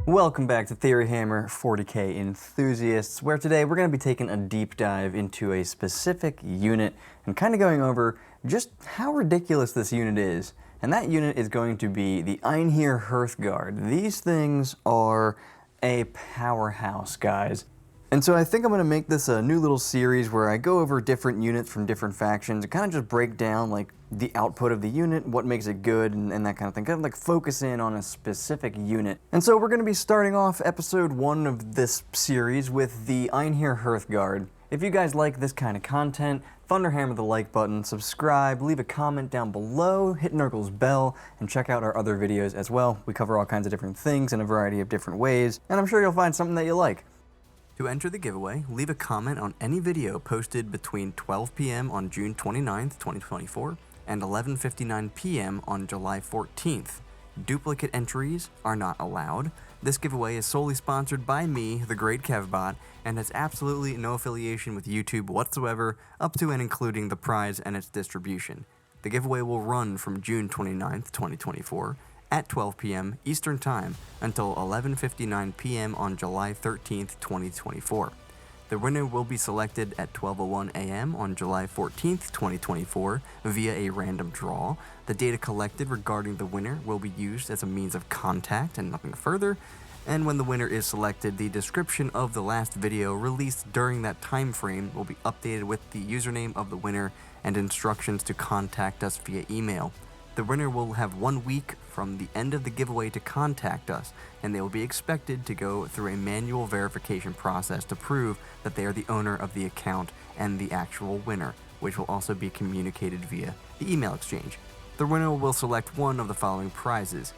Welcome back to Warhammer 40k enthusiasts, where today we're going to be taking a deep dive into a specific unit and kind of going over just how ridiculous this unit is. And that unit is going to be the Einhyr Hearthguard. These things are a powerhouse, guys. And so I think I'm going to make this a new little series where I go over different units from different factions and kind of just break down like the output of the unit, what makes it good, and that kind of thing. Kind of like focus in on a specific unit. And so we're going to be starting off episode 1 of this series with the Einhyr Hearthguard. If you guys like this kind of content, thunderhammer the like button, subscribe, leave a comment down below, hit Nurgle's bell, and check out our other videos as well. We cover all kinds of different things in a variety of different ways, and I'm sure you'll find something that you like. To enter the giveaway, leave a comment on any video posted between 12 p.m. on June 29th, 2024 and 11:59 p.m. on July 14th. Duplicate entries are not allowed. This giveaway is solely sponsored by me, the Great Kevbot, and has absolutely no affiliation with YouTube whatsoever, up to and including the prize and its distribution. The giveaway will run from June 29th, 2024, at 12 p.m. Eastern Time until 11:59 p.m. on July 13th, 2024. The winner will be selected at 12:01 a.m. on July 14th, 2024 via a random draw. The data collected regarding the winner will be used as a means of contact and nothing further. And when the winner is selected, the description of the last video released during that time frame will be updated with the username of the winner and instructions to contact us via email. The winner will have 1 week from the end of the giveaway to contact us, and they will be expected to go through a manual verification process to prove that they are the owner of the account and the actual winner, which will also be communicated via the email exchange. The winner will select one of the following prizes: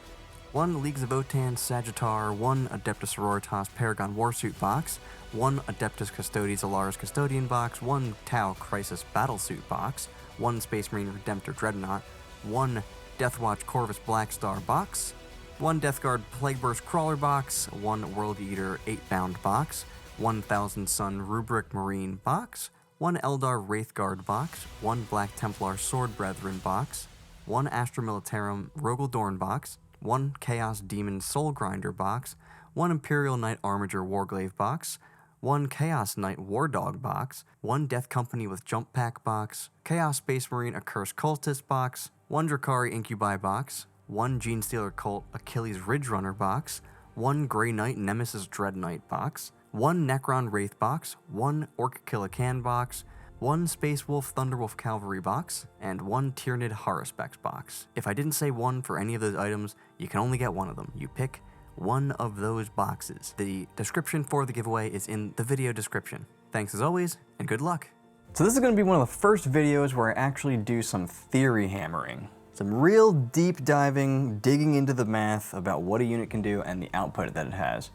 1 Leagues of Votann Sagitaur, 1 Adeptus Sororitas Paragon Warsuit box, 1 Adeptus Custodes Allarus Custodian box, 1 Tau Crisis Battlesuit box, 1 Space Marine Redemptor Dreadnought, 1 Deathwatch Corvus Blackstar box, 1 Deathguard Plagueburst Crawler box, 1 World Eater 8-bound box, 1000 Sun Rubric Marine box, 1 Eldar Wraithguard box, 1 Black Templar Sword Brethren box, 1 Astra Militarum Rogal Dorn box, 1 Chaos Demon Soul Grinder box, 1 Imperial Knight Armiger Warglaive box, 1 Chaos Knight War Dog box, 1 Death Company with Jump Pack box, Chaos Space Marine Accursed Cultist box, 1 Drukhari Icubi box, 1 Genestealer Cult Achilles Ridge Runner box, 1 Grey Knight Nemesis Dreadnought box, 1 Necron Wraith box, 1 Ork Killa Kan box, 1 Space Wolf Thunderwolf Cavalry box, and 1 Tyrannid Haruspex box. If I didn't say 1 for any of those items, you can only get one of them. You pick one of those boxes. The description for the giveaway is in the video description. Thanks as always, and good luck. So this is going to be one of the first videos where I actually do some theory hammering. Some real deep diving, digging into the math about what a unit can do and the output that it has.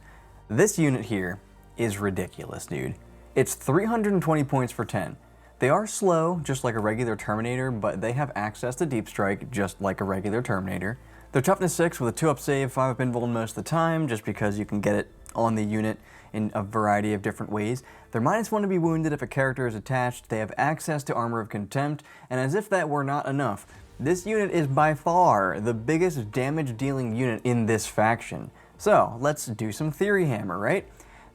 This unit here is ridiculous, dude. It's 320 points for 10. They are slow, just like a regular Terminator, but they have access to Deep Strike, just like a regular Terminator. They're toughness 6 with a 2-up save, 5-up invuln most of the time, just because you can get it on the unit in a variety of different ways. They're -1 to be wounded if a character is attached. They have access to Armor of Contempt, and as if that were not enough, this unit is by far the biggest damage-dealing unit in this faction. So, let's do some theory hammer, right?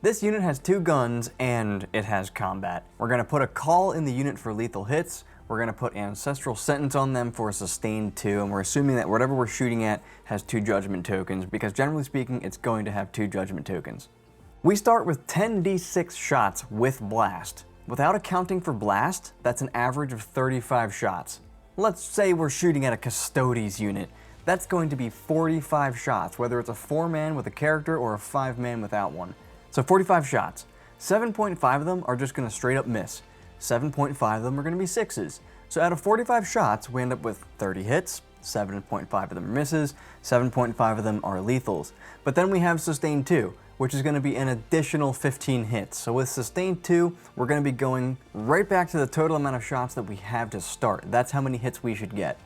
This unit has 2 guns, and it has combat. We're going to put a call in the unit for lethal hits. We're going to put Ancestral Sentence on them for a sustained 2, and we're assuming that whatever we're shooting at has 2 judgment tokens, because generally speaking, it's going to have 2 judgment tokens. We start with 10d6 shots with blast. Without accounting for blast, that's an average of 35 shots. Let's say we're shooting at a Custodes unit. That's going to be 45 shots, whether it's a 4-man with a character or a 5-man without one. So 45 shots. 7.5 of them are just going to straight up miss. 7.5 of them are going to be 6s. So out of 45 shots, we end up with 30 hits, 7.5 of them are misses, 7.5 of them are lethals. But then we have Sustained 2, which is going to be an additional 15 hits. So with Sustained 2, we're going to be going right back to the total amount of shots that we have to start. That's how many hits we should get.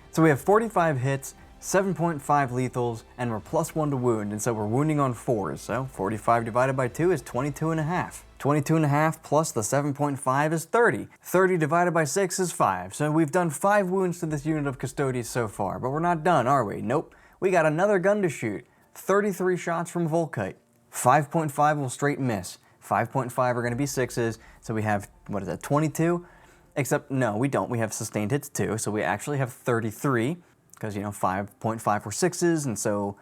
So we have 45 hits, 7.5 lethals, and we're +1 to wound, and so we're wounding on 4s. So 45 divided by 2 is 22.5. 22.5 plus the 7.5 is 30. 30 divided by 6 is 5. So we've done 5 wounds to this unit of Custodes so far, but we're not done, are we? Nope. We got another gun to shoot. 33 shots from Volkite. 5.5 will straight miss. 5.5 are going to be 6s, so we have, what is that, 22? Except, no, we don't. We have sustained hits too, so we actually have 33, because, 5.5 were 6s, and so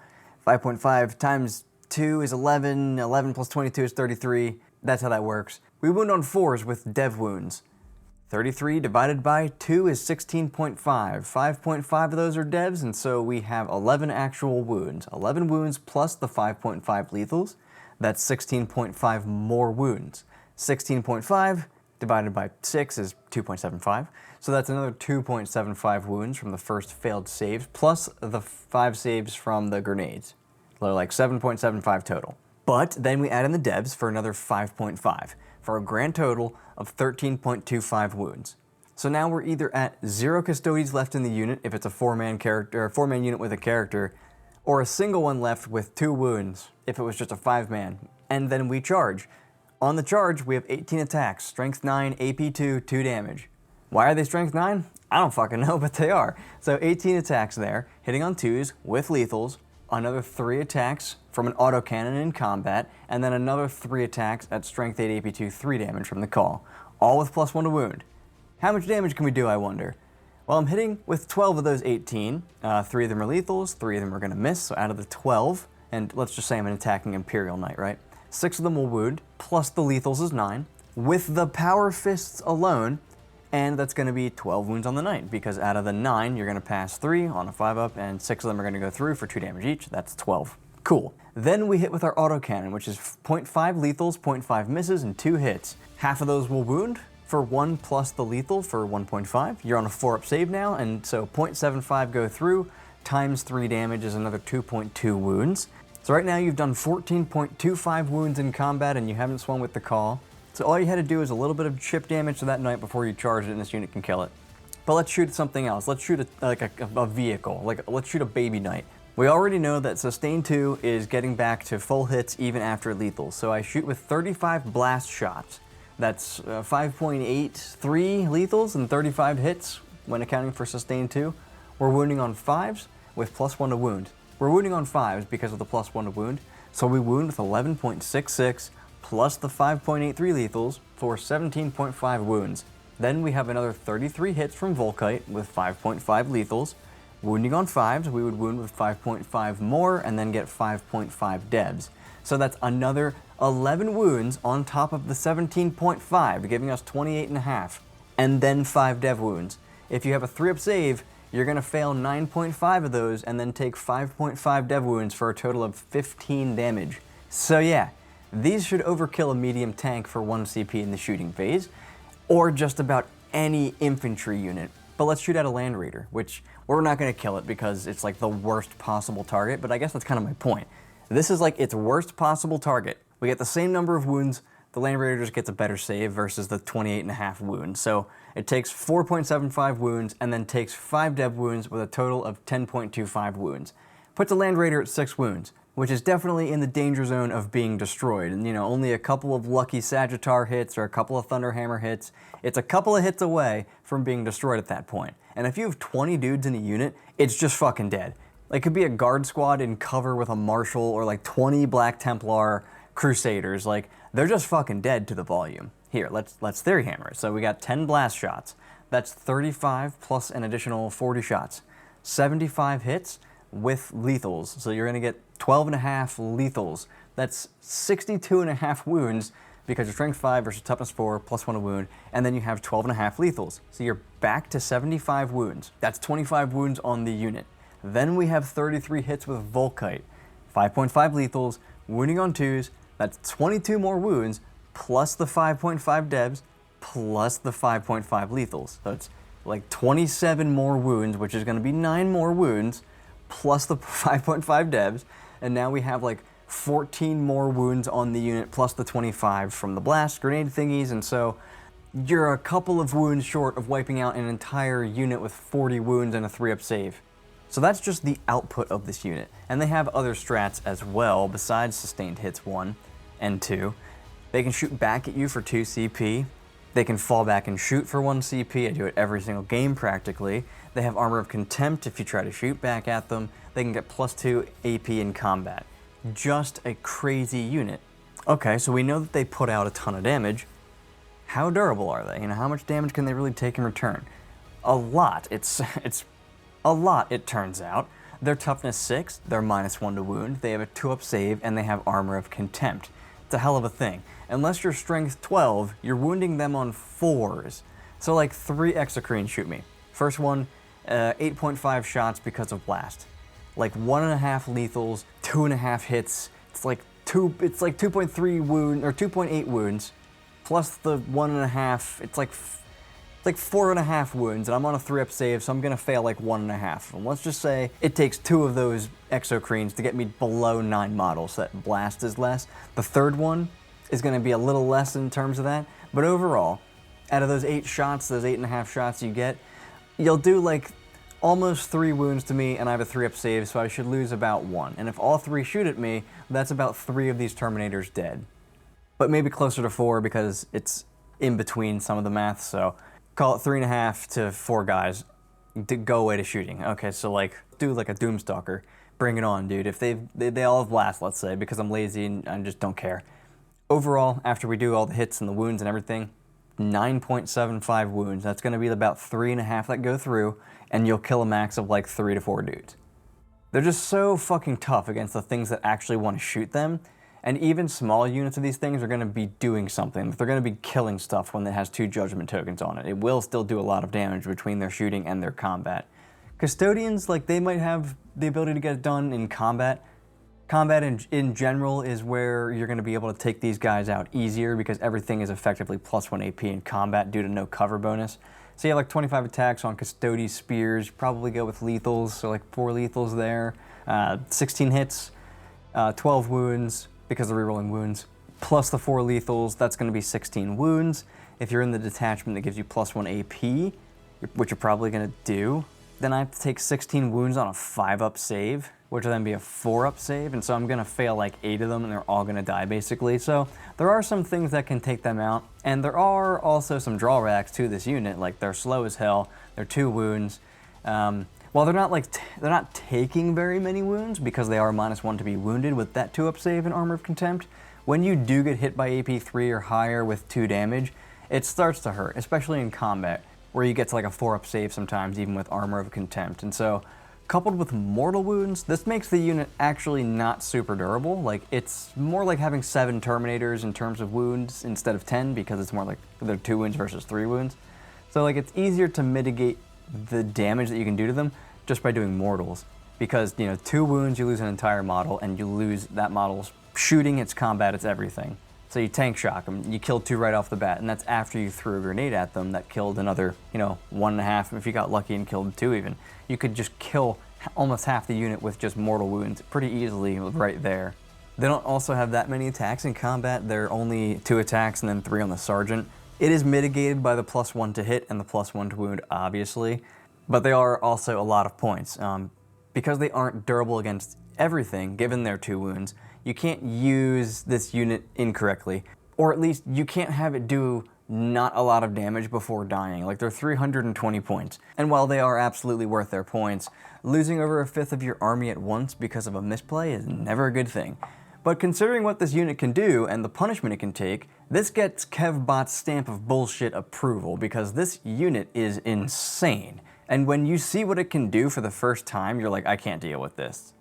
5.5 times 2 is 11, 11 plus 22 is 33. That's how that works. We wound on 4s with dev wounds. 33 divided by 2 is 16.5. 5.5 of those are devs, and so we have 11 actual wounds. 11 wounds plus the 5.5 lethals. That's 16.5 more wounds. 16.5 divided by 6 is 2.75. So that's another 2.75 wounds from the first failed saves, plus the 5 saves from the grenades. So like 7.75 total. But then we add in the devs for another 5.5, for a grand total of 13.25 wounds. So now we're either at 0 Custodes left in the unit if it's a 4-man character, or a 4-man unit with a character, or a single one left with 2 wounds if it was just a 5-man. And then we charge. On the charge, we have 18 attacks, strength 9, AP 2, 2 damage. Why are they strength 9? I don't fucking know, but they are. So 18 attacks there, hitting on 2s with lethals, another 3 attacks from an autocannon in combat, and then another 3 attacks at strength 8, AP 2, 3 damage from the call, all with +1 to wound. How much damage can we do, I wonder? Well, I'm hitting with 12 of those 18. 3 of them are lethals, 3 of them are going to miss, so out of the 12, and let's just say I'm an attacking Imperial Knight, right? 6 of them will wound, plus the lethals is 9, with the power fists alone, and that's going to be 12 wounds on the Knight, because out of the 9, you're going to pass 3 on a 5-up, and 6 of them are going to go through for 2 damage each. That's 12. Cool. Then we hit with our autocannon, which is 0.5 lethals, 0.5 misses, and 2 hits. Half of those will wound, for 1 plus the lethal for 1.5. You're on a 4-up save now, and so 0.75 go through, times 3 damage is another 2.2 wounds. So right now you've done 14.25 wounds in combat, and you haven't swung with the call. So all you had to do is a little bit of chip damage to that Knight before you charge it, and this unit can kill it. But let's shoot something else. Let's shoot a vehicle. Let's shoot a baby Knight. We already know that Sustain 2 is getting back to full hits even after lethal, so I shoot with 35 blast shots. That's 5.83 lethals and 35 hits when accounting for Sustain 2. We're wounding on 5s with +1 to wound. We're wounding on 5s because of the +1 to wound, so we wound with 11.66 plus the 5.83 lethals for 17.5 wounds. Then we have another 33 hits from Volkite with 5.5 lethals. Wounding on 5s, we would wound with 5.5 more and then get 5.5 devs. So that's another 11 wounds on top of the 17.5, giving us 28.5, and then 5 dev wounds. If you have a 3-up save, you're going to fail 9.5 of those and then take 5.5 dev wounds for a total of 15 damage. So yeah, these should overkill a medium tank for 1 CP in the shooting phase, or just about any infantry unit. But let's shoot at a Land Raider, which we're not going to kill it because it's like the worst possible target, but I guess that's kind of my point. This is like its worst possible target. We get the same number of wounds, the Land Raider just gets a better save versus the 28.5 wounds. So it takes 4.75 wounds and then takes 5 dev wounds with a total of 10.25 wounds. Puts a Land Raider at 6 wounds, which is definitely in the danger zone of being destroyed. And only a couple of lucky Sagitaur hits or a couple of Thunderhammer hits. It's a couple of hits away from being destroyed at that point. And if you have 20 dudes in a unit, it's just fucking dead. Like, it could be a guard squad in cover with a marshal or like 20 Black Templar Crusaders. Like, they're just fucking dead to the volume. Here, let's theory hammer it. So we got 10 blast shots. That's 35 plus an additional 40 shots. 75 hits with lethals. So you're gonna get 12.5 lethals. That's 62.5 wounds because you're strength 5 versus toughness 4 plus 1 a wound, and then you have 12.5 lethals. So you're back to 75 wounds. That's 25 wounds on the unit. Then we have 33 hits with Volkite, 5.5 lethals, wounding on 2s, that's 22 more wounds, plus the 5.5 devs, plus the 5.5 lethals. So it's like 27 more wounds, which is going to be 9 more wounds, plus the 5.5 devs, and now we have like 14 more wounds on the unit, plus the 25 from the blast grenade thingies, and so you're a couple of wounds short of wiping out an entire unit with 40 wounds and a 3-up save. So that's just the output of this unit, and they have other strats as well besides sustained hits 1 and 2. They can shoot back at you for 2 CP. They can fall back and shoot for 1 CP. I do it every single game practically. They have Armor of Contempt if you try to shoot back at them. They can get +2 AP in combat. just a crazy unit. Okay, so we know that they put out a ton of damage. How durable are they? You know, how much damage can they really take in return? A lot. It's a lot, it turns out. They're toughness 6, they're -1 to wound, they have a 2-up save, and they have armor of contempt. It's a hell of a thing. Unless you're strength 12, you're wounding them on 4s. So like 3 exocrines shoot me. First one, 8.5 shots because of blast. Like 1.5 lethals, 2.5 hits. It's like 2.3 wound or 2.8 wounds, plus the 1.5. It's like 4.5 wounds, and I'm on a 3-up save, so I'm gonna fail like 1.5. And let's just say it takes 2 of those exocrines to get me below 9 models, so that blast is less. The third one is gonna be a little less in terms of that, but overall, out of those 8 shots, those 8.5 shots you get, you'll do like almost 3 wounds to me, and I have a 3-up save, so I should lose about 1. And if all 3 shoot at me, that's about 3 of these Terminators dead. But maybe closer to 4 because it's in between some of the math, so call it 3.5 to 4 guys to go away to shooting. Okay, so like, do like a Doomstalker. Bring it on, dude. If they all have blast, let's say, because I'm lazy and I just don't care. Overall, after we do all the hits and the wounds and everything, 9.75 wounds. That's gonna be about 3.5 that go through, and you'll kill a max of like 3 to 4 dudes. They're just so fucking tough against the things that actually want to shoot them. And even small units of these things are going to be doing something. They're going to be killing stuff when it has 2 judgment tokens on it. It will still do a lot of damage between their shooting and their combat. Custodians, like, they might have the ability to get it done in combat. Combat in general is where you're going to be able to take these guys out easier because everything is effectively +1 AP in combat due to no cover bonus. So you have like 25 attacks on Custodes spears. You probably go with lethals, so like 4 lethals there. 16 hits, 12 wounds, because of rerolling wounds, plus the 4 lethals, that's going to be 16 wounds. If you're in the detachment that gives you +1 AP, which you're probably going to do, then I have to take 16 wounds on a 5-up save, which will then be a 4-up save, and so I'm going to fail like 8 of them, and they're all going to die basically. So there are some things that can take them out, and there are also some drawbacks to this unit, like they're slow as hell, they're 2 wounds. While they're not taking very many wounds because they are -1 to be wounded with that 2-up save and Armor of Contempt, when you do get hit by AP 3 or higher with 2 damage, it starts to hurt, especially in combat, where you get to like a 4-up save sometimes, even with Armor of Contempt. And so, coupled with mortal wounds, this makes the unit actually not super durable. Like, it's more like having 7 Terminators in terms of wounds instead of 10, because it's more like they're 2 wounds versus 3 wounds. So like, it's easier to mitigate the damage that you can do to them just by doing mortals, because, you know, 2 wounds, you lose an entire model, and you lose that model's shooting, its combat, its everything. So you tank shock them, you kill 2 right off the bat, and that's after you threw a grenade at them that killed another, you know, 1.5, if you got lucky and killed 2 even. You could just kill almost half the unit with just mortal wounds pretty easily right there. They don't also have that many attacks in combat. They're only 2 attacks and then 3 on the Sergeant. It is mitigated by the +1 to hit and the +1 to wound, obviously, but they are also a lot of points. Because they aren't durable against everything, given their 2 wounds, you can't use this unit incorrectly, or at least you can't have it do not a lot of damage before dying. Like, they're 320 points, and while they are absolutely worth their points, losing over 1/5 of your army at once because of a misplay is never a good thing. But considering what this unit can do and the punishment it can take, this gets KevBot's stamp of bullshit approval, because this unit is insane. And when you see what it can do for the first time, you're like, I can't deal with this.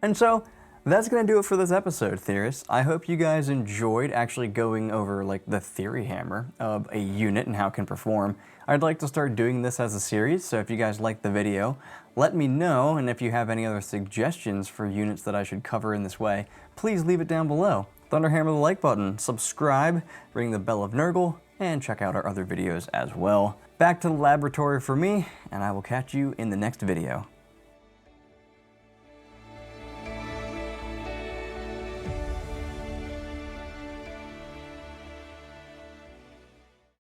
And so, that's gonna do it for this episode, theorists. I hope you guys enjoyed actually going over like the theory hammer of a unit and how it can perform. I'd like to start doing this as a series, so if you guys liked the video, let me know, and if you have any other suggestions for units that I should cover in this way, please leave it down below. Thunderhammer the like button, subscribe, ring the bell of Nurgle, and check out our other videos as well. Back to the laboratory for me, and I will catch you in the next video.